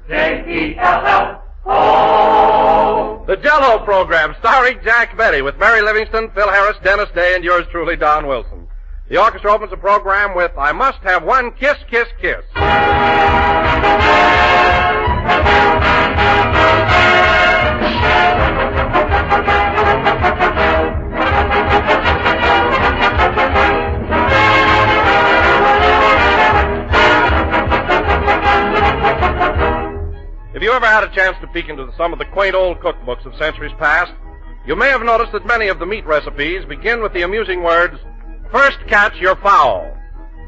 J-E-L-L-O. The Jell-O program, starring Jack Benny, with Mary Livingston, Phil Harris, Dennis Day, and yours truly, Don Wilson. The orchestra opens the program with I Must Have One Kiss, Kiss, Kiss. If you ever had a chance to peek into some of the quaint old cookbooks of centuries past, you may have noticed that many of the meat recipes begin with the amusing words, "First catch your fowl."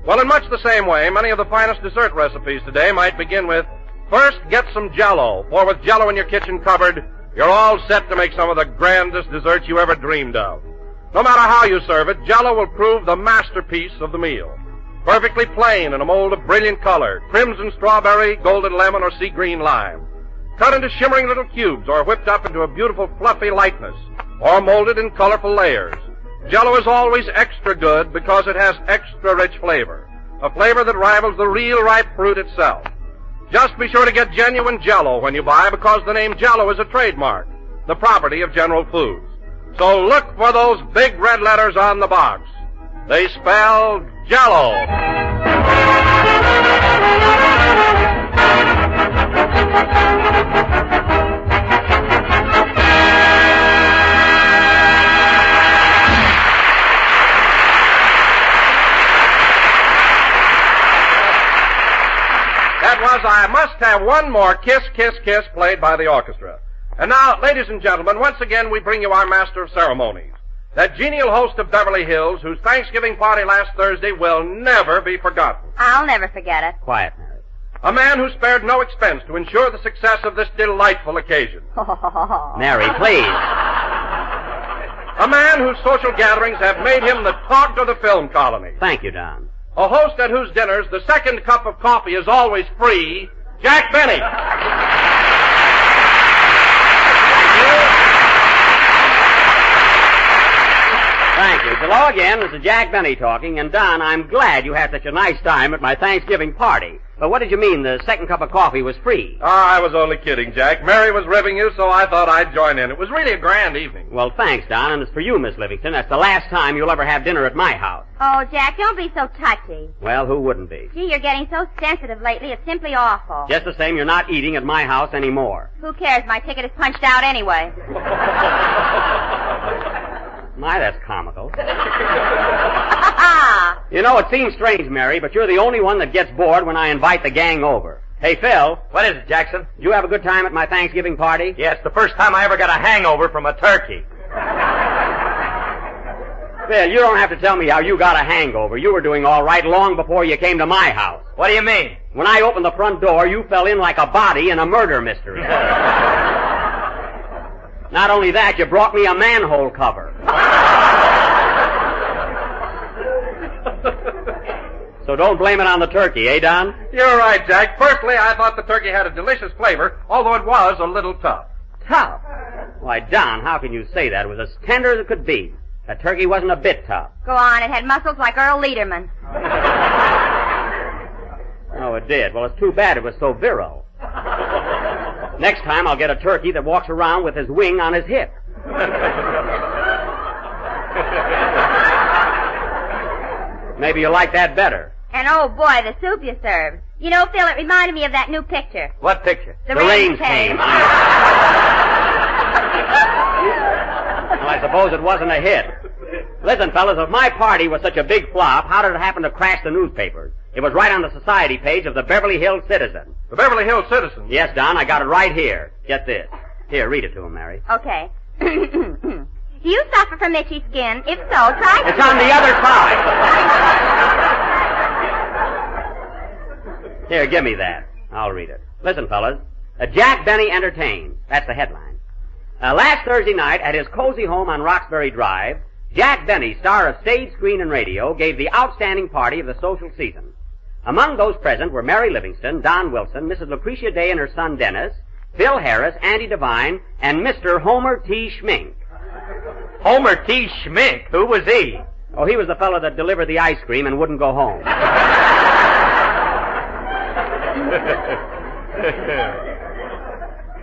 Well, in much the same way, many of the finest dessert recipes today might begin with, "First get some Jell-O, for with Jell-O in your kitchen cupboard, you're all set to make some of the grandest desserts you ever dreamed of." No matter how you serve it, Jell-O will prove the masterpiece of the meal. Perfectly plain in a mold of brilliant color, crimson strawberry, golden lemon, or sea green lime. Cut into shimmering little cubes or whipped up into a beautiful fluffy lightness, or molded in colorful layers. Jell-O is always extra good because it has extra rich flavor, a flavor that rivals the real ripe fruit itself. Just be sure to get genuine Jell-O when you buy, because the name Jell-O is a trademark, the property of General Foods. So look for those big red letters on the box. They spell Jell-O. That was I Must Have One More Kiss, Kiss, Kiss, played by the orchestra. And now, ladies and gentlemen, once again we bring you our master of ceremonies, that genial host of Beverly Hills, whose Thanksgiving party last Thursday will never be forgotten. I'll never forget it. Quiet, Mary. A man who spared no expense to ensure the success of this delightful occasion. Mary, please. A man whose social gatherings have made him the talk of the film colony. Thank you, Don. A host at whose dinners the second cup of coffee is always free, Jack Benny. Thank you. Hello again. This is Jack Benny talking. And, Don, I'm glad you had such a nice time at my Thanksgiving party. But what did you mean the second cup of coffee was free? I was only kidding, Jack. Mary was ribbing you, so I thought I'd join in. It was really a grand evening. Well, thanks, Don. And as for you, Miss Livingston, that's the last time you'll ever have dinner at my house. Oh, Jack, don't be so touchy. Well, who wouldn't be? Gee, you're getting so sensitive lately. It's simply awful. Just the same, you're not eating at my house anymore. Who cares? My ticket is punched out anyway. My, that's comical. You know, it seems strange, Mary, but you're the only one that gets bored when I invite the gang over. Hey, Phil. What is it, Jackson? Did you have a good time at my Thanksgiving party? Yes, the first time I ever got a hangover from a turkey. Phil, you don't have to tell me how you got a hangover. You were doing all right long before you came to my house. What do you mean? When I opened the front door, you fell in like a body in a murder mystery. Not only that, you brought me a manhole cover. So don't blame it on the turkey, eh, Don? You're right, Jack. Personally, I thought the turkey had a delicious flavor, although it was a little tough. Tough? Why, Don, how can you say that? It was as tender as it could be. That turkey wasn't a bit tough. Go on, it had muscles like Earl Lederman. Oh, it did. Well, it's too bad it was so virile. Next time I'll get a turkey that walks around with his wing on his hip. Maybe you'll like that better. And oh boy, the soup you served. You know, Phil, it reminded me of that new picture. What picture? The rain came. Well, I suppose it wasn't a hit. Listen, fellas, if my party was such a big flop, how did it happen to crash the newspapers? It was right on the society page of the Beverly Hills Citizen. The Beverly Hills Citizen? Yes, Don, I got it right here. Get this. Here, read it to him, Mary. Okay. Do you suffer from itchy skin? If so, try... It's on the other side. Here, give me that. I'll read it. Listen, fellas. Jack Benny entertains. That's the headline. Last Thursday night at his cozy home on Roxbury Drive, Jack Benny, star of stage, screen, and radio, gave the outstanding party of the social season. Among those present were Mary Livingston, Don Wilson, Mrs. Lucretia Day and her son Dennis, Phil Harris, Andy Devine, and Mr. Homer T. Schmink. Homer T. Schmink? Who was he? Oh, he was the fellow that delivered the ice cream and wouldn't go home.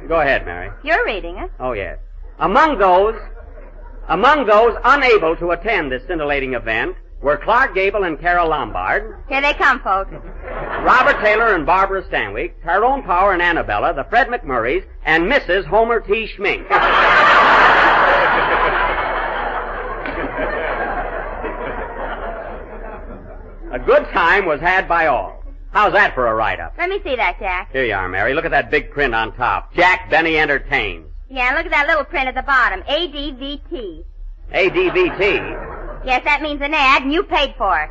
Go ahead, Mary. You're reading it. Oh, yes. Among those unable to attend this scintillating event were Clark Gable and Carol Lombard, Here they come, folks. Robert Taylor and Barbara Stanwyck, Tyrone Power and Annabella, the Fred McMurrays, and Mrs. Homer T. Schmink. A good time was had by all. How's that for a write-up? Let me see that, Jack. Here you are, Mary. Look at that big print on top. Jack Benny Entertains. Yeah, and look at that little print at the bottom. ADVT. ADVT. Yes, that means an ad, and you paid for it.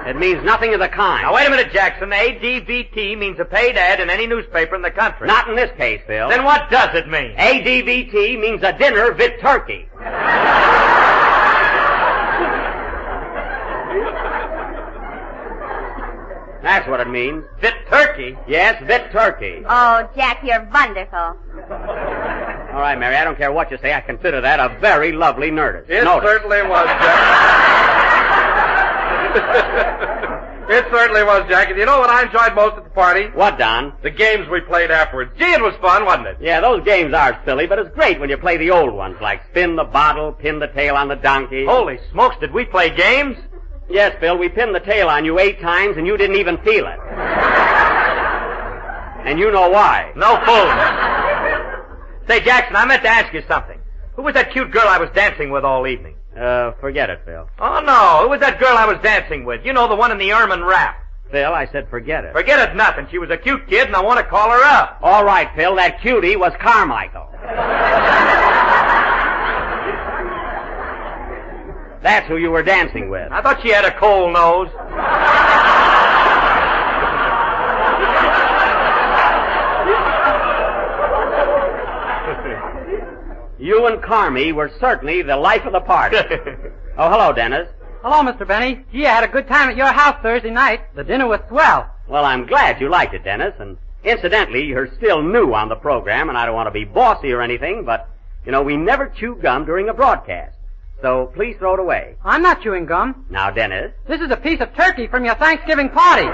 It means nothing of the kind. Now, wait a minute, Jackson. ADVT means a paid ad in any newspaper in the country. Not in this case, Phil. Then what does it mean? ADVT means a dinner with turkey. That's what it means. Vit turkey? Yes, with turkey. Oh, Jack, you're wonderful. All right, Mary, I don't care what you say. I consider that a very lovely notice. It certainly was, Jack. It certainly was, Jack. And you know what I enjoyed most at the party? What, Don? The games we played afterwards. Gee, it was fun, wasn't it? Yeah, those games are silly, but it's great when you play the old ones, like spin the bottle, pin the tail on the donkey. Holy smokes, did we play games? Yes, Phil, we pinned the tail on you 8 times, and you didn't even feel it. And you know why. No fooling. Say, Jackson, I meant to ask you something. Who was that cute girl I was dancing with all evening? Forget it, Phil. Oh, no. Who was that girl I was dancing with? You know, the one in the ermine wrap. Phil, I said forget it. Forget it nothing. She was a cute kid, and I want to call her up. All right, Phil, that cutie was Carmichael. That's who you were dancing with. I thought she had a cold nose. You and Carmi were certainly the life of the party. Oh, hello, Dennis. Hello, Mr. Benny. Gee, I had a good time at your house Thursday night. The dinner was swell. Well, I'm glad you liked it, Dennis. And incidentally, you're still new on the program, and I don't want to be bossy or anything, but, you know, we never chew gum during a broadcast. So please throw it away. I'm not chewing gum. Now, Dennis. This is a piece of turkey from your Thanksgiving party.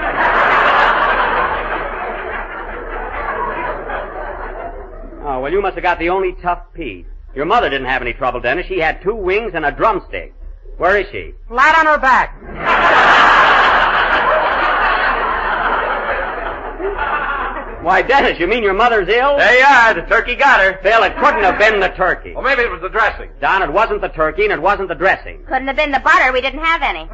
Oh, well, you must have got the only tough piece. Your mother didn't have any trouble, Dennis. She had 2 wings and a drumstick. Where is she? Flat on her back. Why, Dennis, you mean your mother's ill? There you are. The turkey got her. Phil, it couldn't have been the turkey. Well, maybe it was the dressing. Don, it wasn't the turkey and it wasn't the dressing. Couldn't have been the butter. We didn't have any.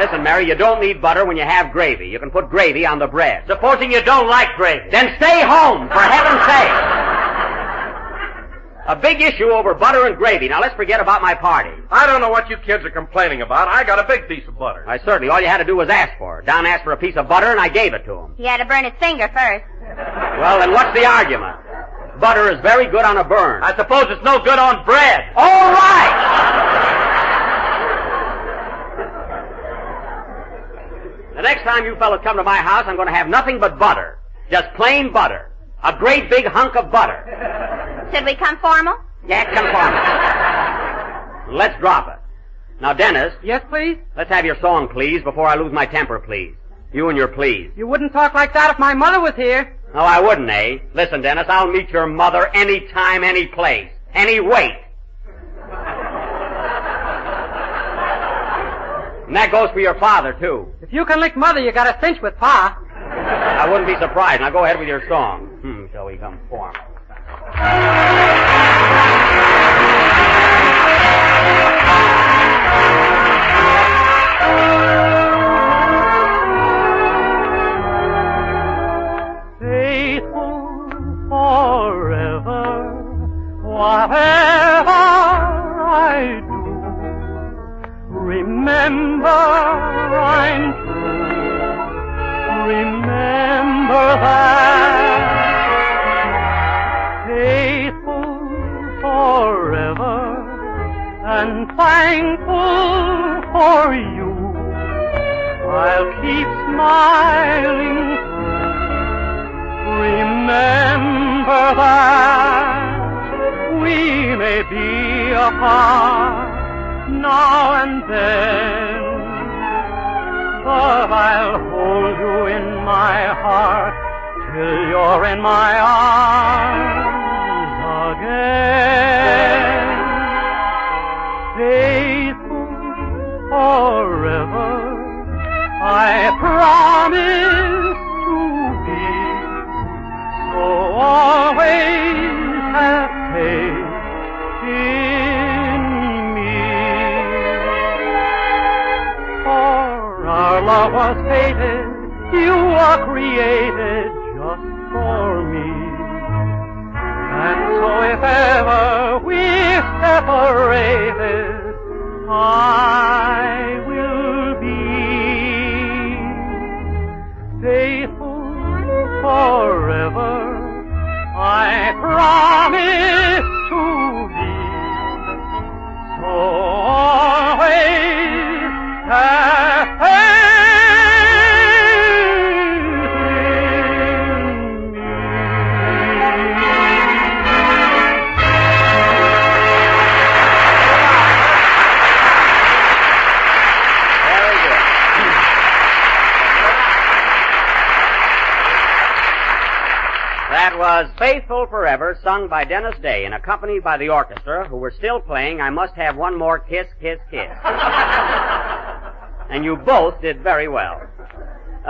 Listen, Mary, you don't need butter when you have gravy. You can put gravy on the bread. Supposing you don't like gravy. Then stay home, for heaven's sake. A big issue over butter and gravy. Now, let's forget about my party. I don't know what you kids are complaining about. I got a big piece of butter. I certainly, all you had to do was ask for it. Don asked for a piece of butter, and I gave it to him. He had to burn his finger first. Well, then what's the argument? Butter is very good on a burn. I suppose it's no good on bread. All right! The next time you fellas come to my house, I'm going to have nothing but butter. Just plain butter. A great big hunk of butter. Should we come formal? Yeah, come on. Let's drop it. Now, Dennis. Yes, please? Let's have your song, please, before I lose my temper, please. You and your please. You wouldn't talk like that if my mother was here. No, I wouldn't, eh? Listen, Dennis, I'll meet your mother any time, any place, any weight. And that goes for your father, too. If you can lick mother, you got a cinch with Pa. I wouldn't be surprised. Now go ahead with your song. Shall we come formal? Faithful forever, whatever I do, remember I'm true. Remember that. Faithful forever and thankful for you, I'll keep smiling through. Remember that we may be apart now and then, but I'll hold you in my heart till you're in my arms again. Faithful forever, I promise to be. So always have faith in me. For our love was fated, you were created just for me. And so if ever we're separated, I will be faithful forever. I promise to be. So always have faith. That was Faithful Forever, sung by Dennis Day and accompanied by the orchestra, who were still playing I Must Have One More Kiss, Kiss, Kiss. And you both did very well.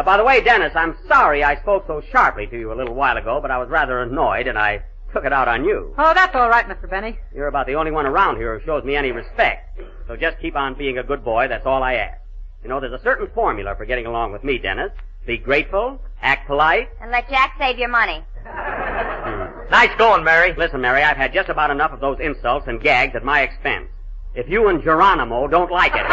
By the way, Dennis, I'm sorry I spoke so sharply to you a little while ago, but I was rather annoyed and I took it out on you. Oh, that's all right, Mr. Benny. You're about the only one around here who shows me any respect. So just keep on being a good boy, that's all I ask. You know, there's a certain formula for getting along with me, Dennis. Be grateful, act polite. And let Jack save your money. Nice going, Mary. Listen, Mary, I've had just about enough of those insults and gags at my expense. If you and Geronimo don't like it.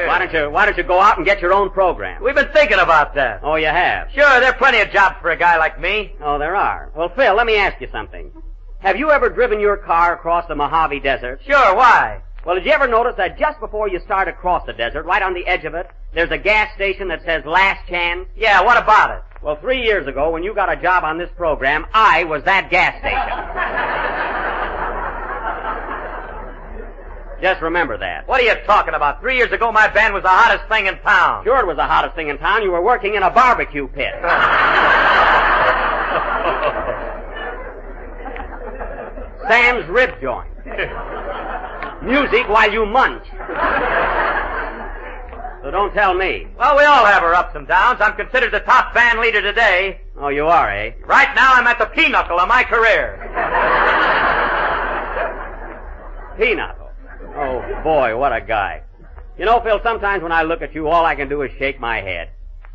Why don't you go out and get your own program? We've been thinking about that. Oh, you have? Sure, there are plenty of jobs for a guy like me. Oh, there are. Well, Phil, let me ask you something. Have you ever driven your car across the Mojave Desert? Sure, why? Well, did you ever notice that just before you start across the desert, right on the edge of it, there's a gas station that says Last Chance? Yeah, what about it? Well, 3 years ago, when you got a job on this program, I was that gas station. Just remember that. What are you talking about? 3 years ago, my band was the hottest thing in town. Sure, it was the hottest thing in town. You were working in a barbecue pit. Sam's rib joint. Music while you munch. So don't tell me. Well, we all have our ups and downs. I'm considered the top band leader today. Oh, you are, eh? Right now, I'm at the pinnacle of my career. Pinnacle. Oh, boy, what a guy. You know, Phil, sometimes when I look at you, all I can do is shake my head.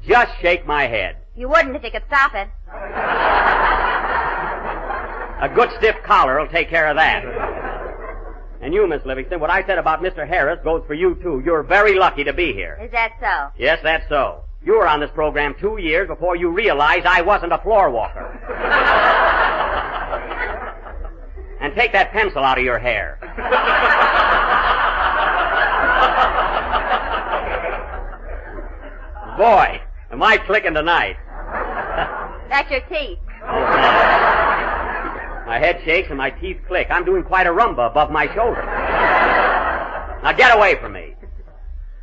Just shake my head. You wouldn't if you could stop it. A good stiff collar will take care of that. And you, Miss Livingston, what I said about Mr. Harris goes for you, too. You're very lucky to be here. Is that so? Yes, that's so. You were on this program 2 years before you realized I wasn't a floor walker. And take that pencil out of your hair. Boy, am I clicking tonight. That's your teeth. My head shakes and my teeth click. I'm doing quite a rumba above my shoulder. Now get away from me.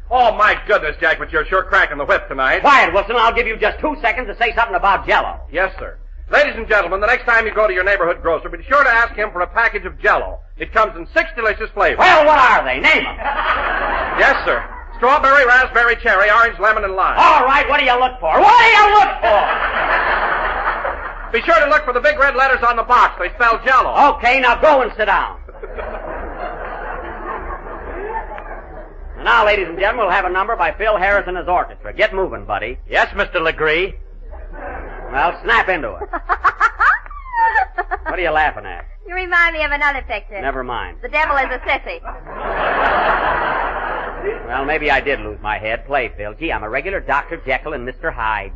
Oh, my goodness, Jack, but you're sure cracking the whip tonight. Quiet, Wilson. I'll give you just 2 seconds to say something about Jell-O. Yes, sir. Ladies and gentlemen, the next time you go to your neighborhood grocer, be sure to ask him for a package of Jell-O. It comes in 6 delicious flavors. Well, what are they? Name them. Yes, sir. Strawberry, raspberry, cherry, orange, lemon, and lime. All right, what do you look for? What do you look for? Be sure to look for the big red letters on the box. They spell Jell-O. Okay, now go and sit down. And now, ladies and gentlemen, we'll have a number by Phil Harris and his orchestra. Get moving, buddy. Yes, Mr. Legree. Well, snap into it. What are you laughing at? You remind me of another picture. Never mind. The devil is a sissy. Well, maybe I did lose my head. Play, Phil. Gee, I'm a regular Dr. Jekyll and Mr. Hyde.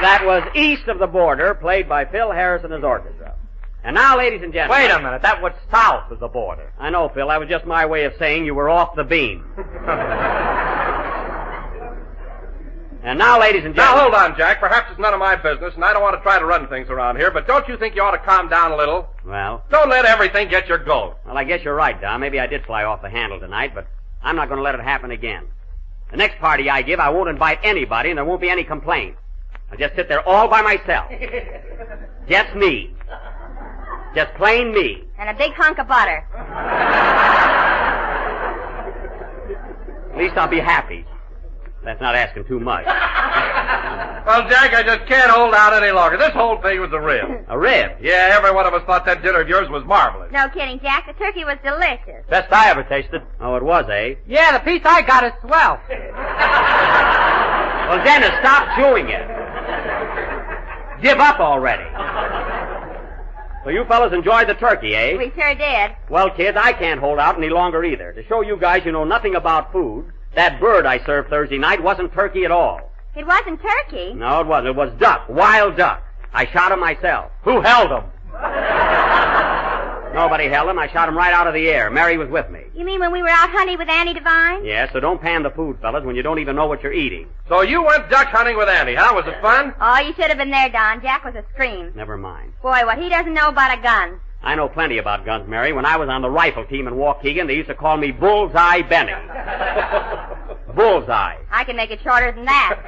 that was East of the Border, played by Phil Harris and his orchestra. And now, ladies and gentlemen... Wait a minute. That was south of the border. I know, Phil. That was just my way of saying you were off the beam. And now, ladies and Now, gentlemen... hold on, Jack. Perhaps it's none of my business, and I don't want to try to run things around here, but don't you think you ought to calm down a little? Well? Don't let everything get your goat. Well, I guess you're right, Don. Maybe I did fly off the handle tonight, but I'm not going to let it happen again. The next party I give, I won't invite anybody, and there won't be any complaint. I'll just sit there all by myself. Just me. Just plain me. And a big hunk of butter. At least I'll be happy. That's not asking too much. Well, Jack, I just can't hold out any longer. This whole thing was a rib. A rib? Yeah, every one of us thought that dinner of yours was marvelous. No kidding, Jack. The turkey was delicious. Best I ever tasted. Oh, it was, eh? Yeah, the piece I got is swell. Well, Dennis, stop chewing it. Give up already. So you fellas enjoyed the turkey, eh? We sure did. Well, kids, I can't hold out any longer either. To show you guys you know nothing about food, that bird I served Thursday night wasn't turkey at all. It wasn't turkey. No, it wasn't. It was duck, wild duck. I shot him myself. Who held him? Nobody held him. I shot him right out of the air. Mary was with me. You mean when we were out hunting with Annie Devine? Yeah, so don't pan the food, fellas, when you don't even know what you're eating. So you went duck hunting with Annie, huh? Was it fun? Oh, you should have been there, Don. Jack was a scream. Never mind. Boy, what he doesn't know about a gun. I know plenty about guns, Mary. When I was on the rifle team in Waukegan, they used to call me Bullseye Benny. Bullseye. I can make it shorter than that.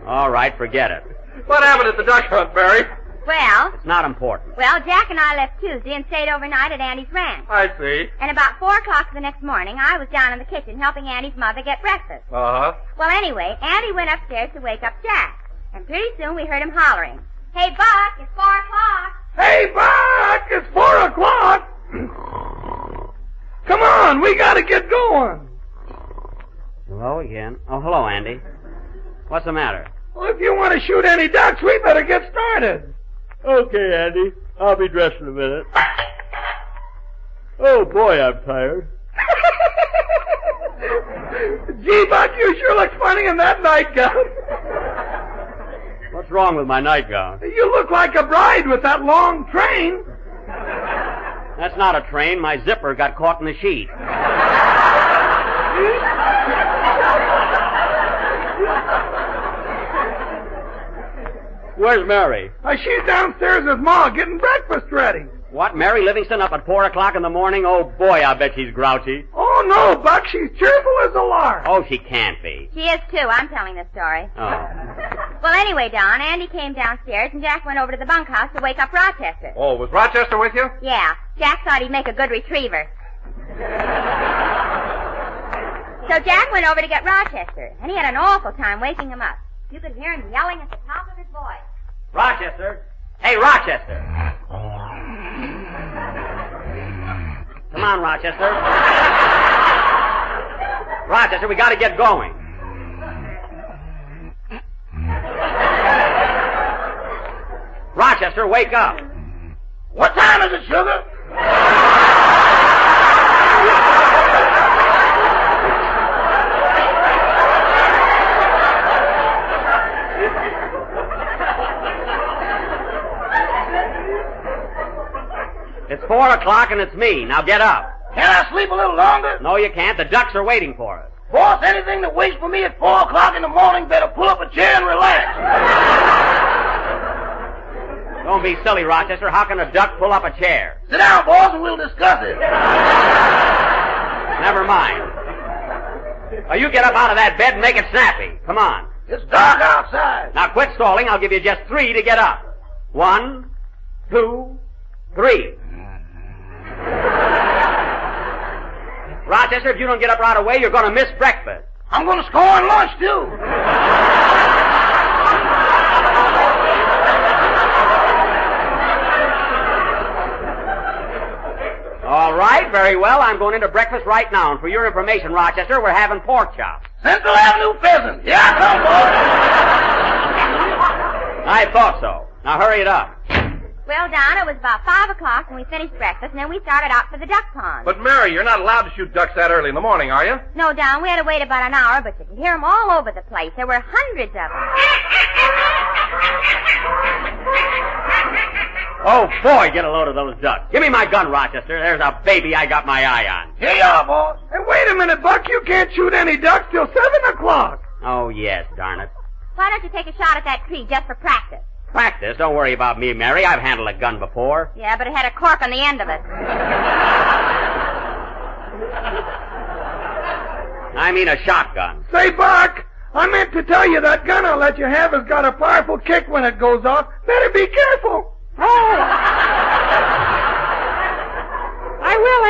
All right, forget it. What happened at the duck hunt, Barry? Well, It's not important. Jack and I left Tuesday and stayed overnight at Annie's ranch. I see. And about 4 o'clock the next morning, I was down in the kitchen helping Annie's mother get breakfast. Uh-huh. Well, anyway, Annie went upstairs to wake up Jack. And pretty soon we heard him hollering, "Hey, Buck, it's 4 o'clock. Hey, Buck, it's 4 o'clock. Come on, we gotta get going. Hello again. Oh, hello, Andy. What's the matter? Well, if you want to shoot any ducks, we better get started. Okay, Andy. I'll be dressed in a minute. Oh, boy, I'm tired. Gee, Buck, you sure look funny in that nightgown. What's wrong with my nightgown? You look like a bride with that long train. That's not a train. My zipper got caught in the sheet. Where's Mary? She's downstairs with Ma getting breakfast ready. What, Mary Livingston up at 4 o'clock in the morning? Oh, boy, I bet she's grouchy. Oh, no, Buck, she's cheerful as a lark. Oh, she can't be. She is, too. I'm telling the story. Oh. Well, anyway, Don, Andy came downstairs and Jack went over to the bunkhouse to wake up Rochester. Oh, was Rochester with you? Yeah, Jack thought he'd make a good retriever. So Jack went over to get Rochester, and he had an awful time waking him up. You could hear him yelling at the top of his voice. Rochester. Hey, Rochester. Come on, Rochester. Rochester, we gotta get going. Rochester, wake up. What time is it, sugar? It's 4 o'clock and it's me. Now get up. Can I sleep a little longer? No, you can't. The ducks are waiting for us. Boss, anything that waits for me at 4 o'clock in the morning better pull up a chair and relax. Don't be silly, Rochester. How can a duck pull up a chair? Sit down, boss, and we'll discuss it. Never mind. Now you get up out of that bed and make it snappy. Come on. It's dark outside. Now quit stalling. I'll give you just 3 to get up. 1, 2, 3. Rochester, if you don't get up right away, you're going to miss breakfast. I'm going to score on lunch, too. All right, very well. I'm going into breakfast right now. And for your information, Rochester, we're having pork chops. Central Avenue pheasant. Here I come, boss. I thought so. Now hurry it up. Well, Don, it was about 5 o'clock when we finished breakfast, and then we started out for the duck pond. But, Mary, you're not allowed to shoot ducks that early in the morning, are you? No, Don, we had to wait about an hour, but you could hear them all over the place. There were hundreds of them. Oh, boy, get a load of those ducks. Give me my gun, Rochester. There's a baby I got my eye on. Here you are, boss. Hey, wait a minute, Buck. You can't shoot any ducks till 7 o'clock. Oh, yes, darn it. Why don't you take a shot at that tree just for practice? Practice? Don't worry about me, Mary. I've handled a gun before. Yeah, but it had a cork on the end of it. I mean a shotgun. Say, Buck, I meant to tell you that gun I'll let you have has got a powerful kick when it goes off. Better be careful. Oh! I will,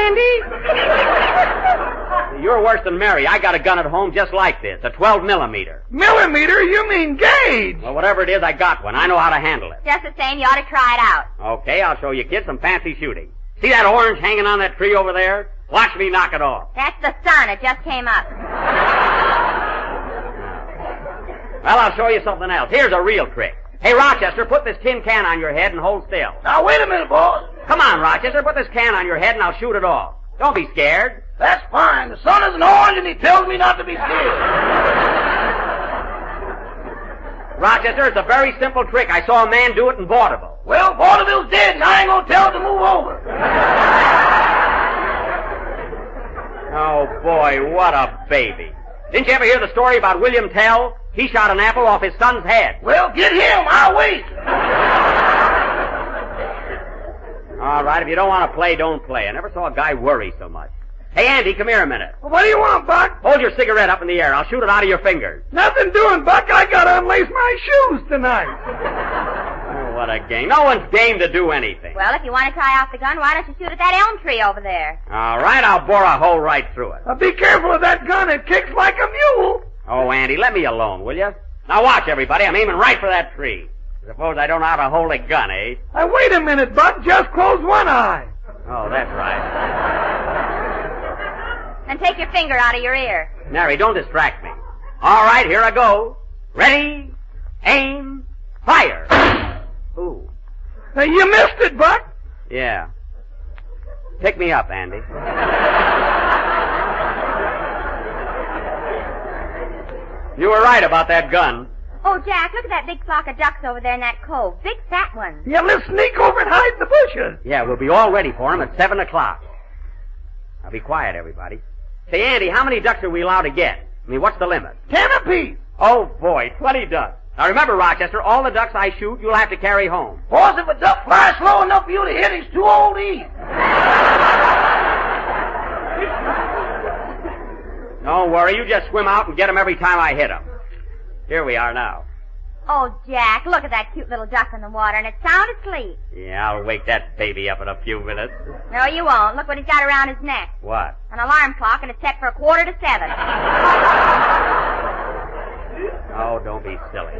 Andy. You're worse than Mary. I got a gun at home just like this, a 12 millimeter. Millimeter? You mean gauge? Well, whatever it is, I got one. I know how to handle it. Just the same, you ought to try it out. Okay, I'll show you kids some fancy shooting. See that orange hanging on that tree over there? Watch me knock it off. That's the sun. It just came up. Well, I'll show you something else. Here's a real trick. Hey, Rochester, put this tin can on your head and hold still. Now, wait a minute, boss. Come on, Rochester, put this can on your head and I'll shoot it off. Don't be scared. That's fine. The sun isn't orange and he tells me not to be scared. Rochester, it's a very simple trick. I saw a man do it in vaudeville. Well, vaudeville's dead and I ain't gonna tell him to move over. Oh, boy, what a baby. Didn't you ever hear the story about William Tell? He shot an apple off his son's head. Well, get him. I'll wait. All right, if you don't want to play, don't play. I never saw a guy worry so much. Hey, Andy, come here a minute. What do you want, Buck? Hold your cigarette up in the air. I'll shoot it out of your fingers. Nothing doing, Buck. I gotta unlace my shoes tonight. Oh, what a game. No one's game to do anything. Well, if you want to try out the gun, why don't you shoot at that elm tree over there? All right, I'll bore a hole right through it. Now, be careful of that gun. It kicks like a mule. Oh, Andy, let me alone, will you? Now watch, everybody. I'm aiming right for that tree. Suppose I don't know how to hold a gun, eh? Now, wait a minute, Buck. Just close one eye. Oh, that's right. And take your finger out of your ear. Mary, don't distract me. All right, here I go. Ready, aim, fire. Ooh. You missed it, Buck. Yeah. Pick me up, Andy. You were right about that gun. Oh, Jack, look at that big flock of ducks over there in that cove. Big fat ones. Yeah, let's sneak over and hide in the bushes. Yeah, we'll be all ready for him at 7 o'clock. Now be quiet, everybody. Say, Andy, how many ducks are we allowed to get? I mean, what's the limit? 10 apiece. Oh, boy, 20 ducks. Now remember, Rochester, all the ducks I shoot, you'll have to carry home. Boss, if a duck flies slow enough for you to hit, he's too old to eat. Don't worry, you just swim out and get them every time I hit them. Here we are now. Oh, Jack, look at that cute little duck in the water, and it's sound asleep. Yeah, I'll wake that baby up in a few minutes. No, you won't. Look what he's got around his neck. What? An alarm clock, and it's set for 6:45. Oh, don't be silly.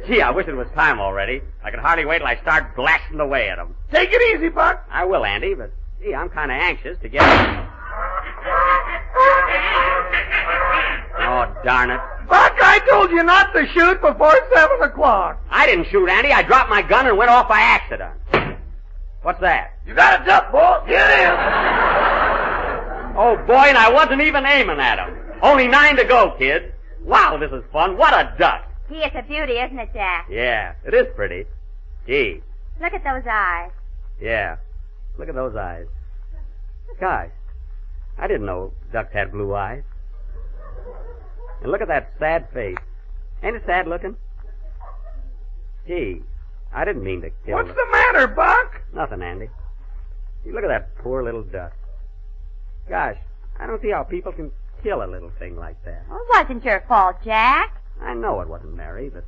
Gee, I wish it was time already. I can hardly wait till I start blasting away at them. Take it easy, Buck. I will, Andy, but, gee, I'm kind of anxious to get... Oh, darn it. Buck, I told you not to shoot before 7 o'clock. I didn't shoot, Andy. I dropped my gun and went off by accident. What's that? You got a duck, boss. Here it is. Oh, boy, and I wasn't even aiming at him. Only 9 to go, kid. Wow, this is fun. What a duck. Gee, it's a beauty, isn't it, Jack? Yeah, it is pretty. Gee. Look at those eyes. Yeah. Look at those eyes. Gosh, I didn't know ducks had blue eyes. And look at that sad face. Ain't it sad looking? Gee, I didn't mean to kill What's them. the matter, Buck? Nothing, Andy. See, look at that poor little duck. Gosh, I don't see how people can kill a little thing like that. Well, it wasn't your fault, Jack. I know it wasn't Mary, but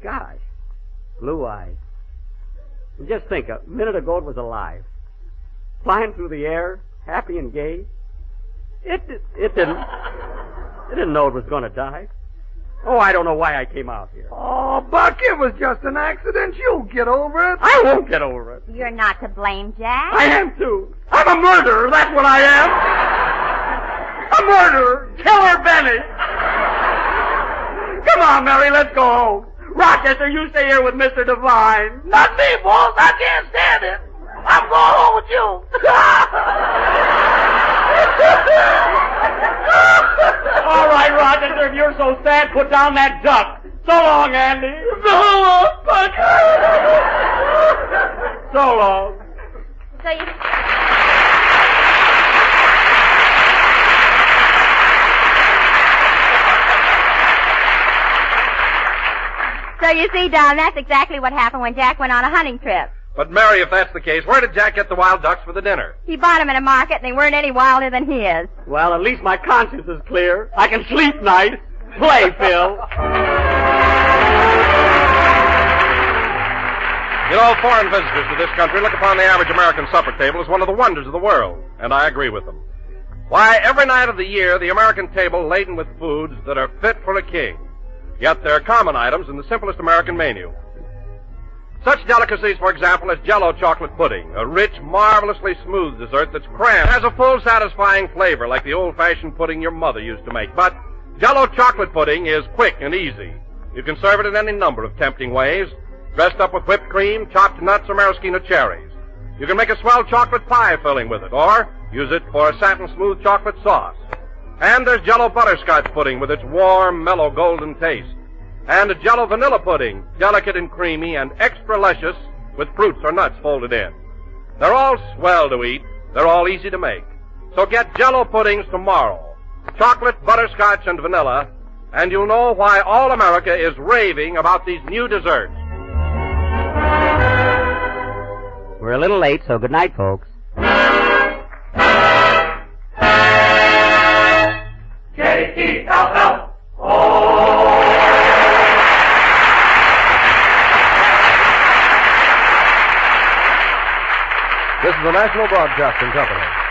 gosh, blue eyes. And just think, a minute ago it was alive. Flying through the air, happy and gay. It didn't know it was going to die. Oh, I don't know why I came out here. Oh, Buck, it was just an accident. You'll get over it. I won't get over it. You're not to blame, Jack. I am too. I'm a murderer. That's what I am. A murderer. Killer Benny. Come on, Mary, let's go home. Rochester, you stay here with Mr. Devine. Not me, boss. I can't stay put down that duck. So long, Andy. So long, Punch. So long. So you... So you see, Don, that's exactly what happened when Jack went on a hunting trip. But, Mary, if that's the case, where did Jack get the wild ducks for the dinner? He bought them at a market, and they weren't any wilder than his. Well, at least my conscience is clear. I can sleep nice. Play, Phil. You know, foreign visitors to this country look upon the average American supper table as one of the wonders of the world, and I agree with them. Why, every night of the year, the American table laden with foods that are fit for a king. Yet they're common items in the simplest American menu. Such delicacies, for example, as Jell-O chocolate pudding, a rich, marvelously smooth dessert that's crammed, has a full, satisfying flavor like the old-fashioned pudding your mother used to make. But Jell-O chocolate pudding is quick and easy. You can serve it in any number of tempting ways, dressed up with whipped cream, chopped nuts, or maraschino cherries. You can make a swell chocolate pie filling with it, or use it for a satin-smooth chocolate sauce. And there's Jell-O butterscotch pudding with its warm, mellow, golden taste. And a Jell-O vanilla pudding, delicate and creamy and extra luscious with fruits or nuts folded in. They're all swell to eat. They're all easy to make. So get Jell-O puddings tomorrow. Chocolate, butterscotch, and vanilla, and you'll know why all America is raving about these new desserts. We're a little late, so good night, folks. J-E-L-L. This is the National Broadcasting Company.